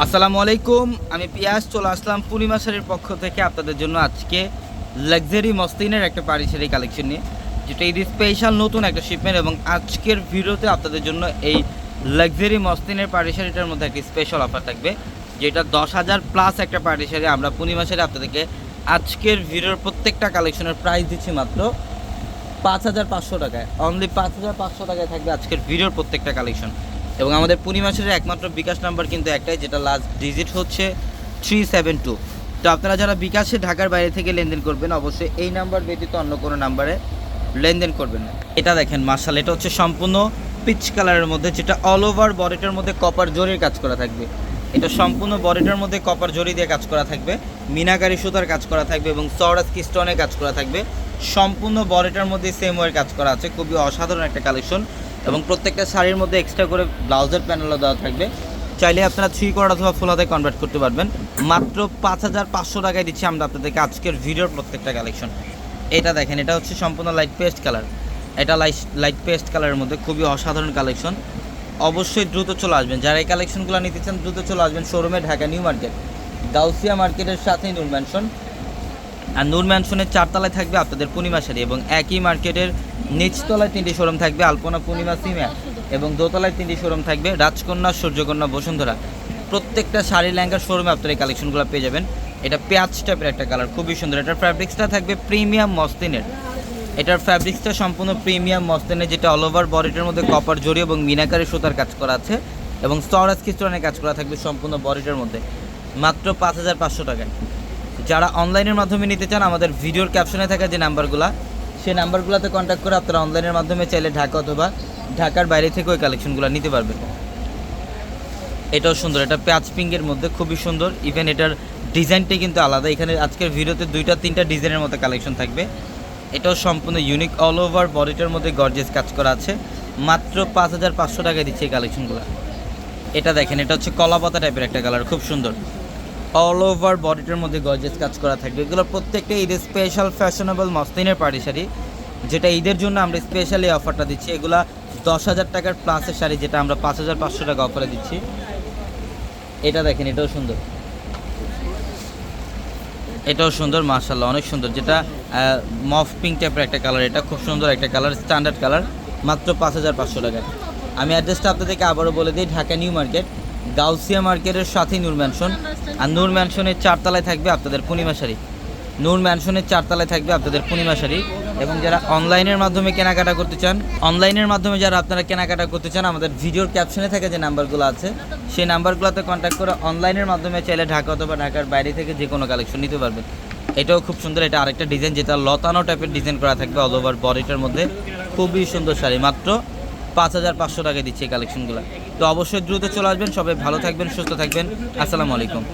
আসসালামু আলাইকুম, আমি পিয়াস চলে আসলাম পূর্ণিমা শাড়ির পক্ষ থেকে আপনাদের জন্য আজকে লাক্সারি মসলিনের একটা পাড়ি শাড়ি কালেকশন নিয়ে, যেটা ঈদ স্পেশাল নতুন একটা শিপমেন্ট। এবং আজকের ভিডিওতে আপনাদের জন্য এই লাক্সারি মসলিনের পাড়ি শাড়িটার মধ্যে একটা স্পেশাল অফার থাকবে, যেটা 10,000 প্লাস একটা পাড়ি শাড়ি। আমরা পূর্ণিমা শাড়ি আপনাদেরকে আজকের ভিডিওর প্রত্যেকটা কালেকশনের প্রাইস দিচ্ছি মাত্র 5,500 টাকায়। অনলি 5,500 টাকায় থাকবে আজকের ভিডিওর প্রত্যেকটা কালেকশন। এবং আমাদের পূর্ণিমা শাড়ির একমাত্র বিকাশ নাম্বার কিন্তু একটাই, যেটা লাস্ট ডিজিট হচ্ছে 372। তো আপনারা যারা বিকাশে ঢাকার বাইরে থেকে লেনদেন করবেন, অবশ্যই এই নাম্বার ব্যতীত অন্য কোনো নাম্বারে লেনদেন করবেন না। এটা দেখেন মাশাআল্লাহ, এটা হচ্ছে সম্পূর্ণ পিচ কালারের মধ্যে, যেটা অল ওভার বডিটার মধ্যে কপার জরির কাজ করা থাকবে। এটা সম্পূর্ণ বডিটার মধ্যে কপার জরি দিয়ে কাজ করা থাকবে, মিনাকারি সুতার কাজ করা থাকবে এবং সরাস স্টোনের কাজ করা থাকবে। সম্পূর্ণ বডিটার মধ্যে সেম ওয়ের কাজ করা আছে, খুবই অসাধারণ একটা কালেকশন। এবং প্রত্যেকটা শাড়ির মধ্যে এক্সট্রা করে ব্লাউজের প্যানেলও দেওয়া থাকবে, চাইলে আপনারা 3 কোয়ার্ট অথবা ফুল হাতে কনভার্ট করতে পারবেন। মাত্র 5,500 টাকায় দিচ্ছি আমরা আপনাদেরকে আজকের ভিডিওর প্রত্যেকটা কালেকশন। এটা দেখেন, এটা হচ্ছে সম্পূর্ণ লাইট পেস্ট কালার। এটা লাইট পেস্ট কালারের মধ্যে খুবই অসাধারণ কালেকশন। অবশ্যই দ্রুত চলে আসবেন, যারা এই কালেকশনগুলো নিতে চান দ্রুত চলে আসবেন শোরুমে, ঢাকা নিউ মার্কেট, গাউসিয়া মার্কেটের সাথেই নূর ম্যানশন। আর নূর ম্যানশনের 4 তলায় থাকবে আপনাদের পূর্ণিমা শাড়ি, এবং একই মার্কেটের নিচতলায় 3টি শোরুম থাকবে, আলপনা, পূর্ণিমা, সিমা, এবং দোতলায় 3টি শোরুম থাকবে, রাজকন্যা, সূর্যকন্যা, বসুন্ধরা। প্রত্যেকটা শাড়ি লেহেঙ্গার শোরুমে আপনারা এই কালেকশনগুলো পেয়ে যাবেন। এটা পেঁয়াজ টাইপের একটা কালার, খুবই সুন্দর। এটার ফ্যাব্রিক্সটা থাকবে প্রিমিয়াম মসলিনের। এটার ফ্যাব্রিক্সটা সম্পূর্ণ প্রিমিয়াম মসলিনের, যেটা অল ওভার বডিটার মধ্যে কপার জরি এবং মিনাকারি সুতার কাজ করা আছে, এবং স্টোরাজ স্টোনের কাজ করা থাকবে সম্পূর্ণ বডিটার মধ্যে। মাত্র 5,500 টাকায়। যারা অনলাইনের মাধ্যমে নিতে চান, আমাদের ভিডিওর ক্যাপশনে থাকা যে নাম্বারগুলো, সেই নাম্বারগুলোতে কন্ট্যাক্ট করে আপনারা অনলাইনের মাধ্যমে চাইলে ঢাকা অথবা ঢাকার বাইরে থেকে ওই কালেকশনগুলো নিতে পারবেন। এটাও সুন্দর, এটা পেঁয়াজ পিঙ্কের মধ্যে খুবই সুন্দর। ইভেন এটার ডিজাইনটাই কিন্তু আলাদা। এখানে আজকের ভিডিওতে 2-3টা ডিজাইনের মতো কালেকশন থাকবে। এটাও সম্পূর্ণ ইউনিক, অল ওভার বডিটার মধ্যে গর্জিয়াস কাজ করা আছে। মাত্র 5,500 টাকায় দিচ্ছে এই কালেকশনগুলো। এটা দেখেন, এটা হচ্ছে কলাপাতা টাইপের একটা কালার, খুব সুন্দর। অল ওভার বডিটার মধ্যে গর্জিয়াস কাজ করা থাকবে। এগুলো প্রত্যেকটা ঈদের স্পেশাল ফ্যাশনেবল মসলিনের পার্টি শাড়ি, যেটা ঈদের জন্য আমরা স্পেশালি অফারটা দিচ্ছি। এগুলা 10,000 টাকার প্লাসের শাড়ি, যেটা আমরা 5,500 টাকা অফারে দিচ্ছি। এটা দেখেন, এটাও সুন্দর, এটাও সুন্দর মাশাআল্লাহ, অনেক সুন্দর। যেটা মফ পিঙ্ক টাইপের একটা কালার, এটা খুব সুন্দর একটা কালার, স্ট্যান্ডার্ড কালার। মাত্র 5,500 টাকায়। আমি অ্যাড্রেসটা আপনাদেরকে আবারও বলে দিই, ঢাকা নিউ মার্কেট, গাউসিয়া মার্কেটের সাথেই নূর ম্যানশন। আর নূর ম্যানশনের 4 তলায় থাকবে আপনাদের পূর্ণিমা শাড়ি। নূর ম্যানশনের 4 তলায় থাকবে আপনাদের পূর্ণিমা শাড়ি। এবং যারা অনলাইনের মাধ্যমে কেনাকাটা করতে চান, অনলাইনের মাধ্যমে যারা আপনারা কেনাকাটা করতে চান, আমাদের ভিডিওর ক্যাপশনে থাকা যে নাম্বারগুলো আছে, সেই নাম্বারগুলোতে কন্ট্যাক্ট করে অনলাইনের মাধ্যমে চাইলে ঢাকা অথবা ঢাকার বাইরে থেকে যে কোনো কালেকশন নিতে পারবেন। এটাও খুব সুন্দর। এটা আরেকটা ডিজাইন, যেটা লতানো টাইপের ডিজাইন করা থাকবে অল ওভার বডিটার মধ্যে, খুবই সুন্দর শাড়ি। মাত্র 5,500 টাকায় দিচ্ছে এই কালেকশনগুলো। তো অবশ্যই দ্রুত চলে আসবেন। সবাই ভালো থাকবেন, সুস্থ থাকবেন। আসসালামু আলাইকুম।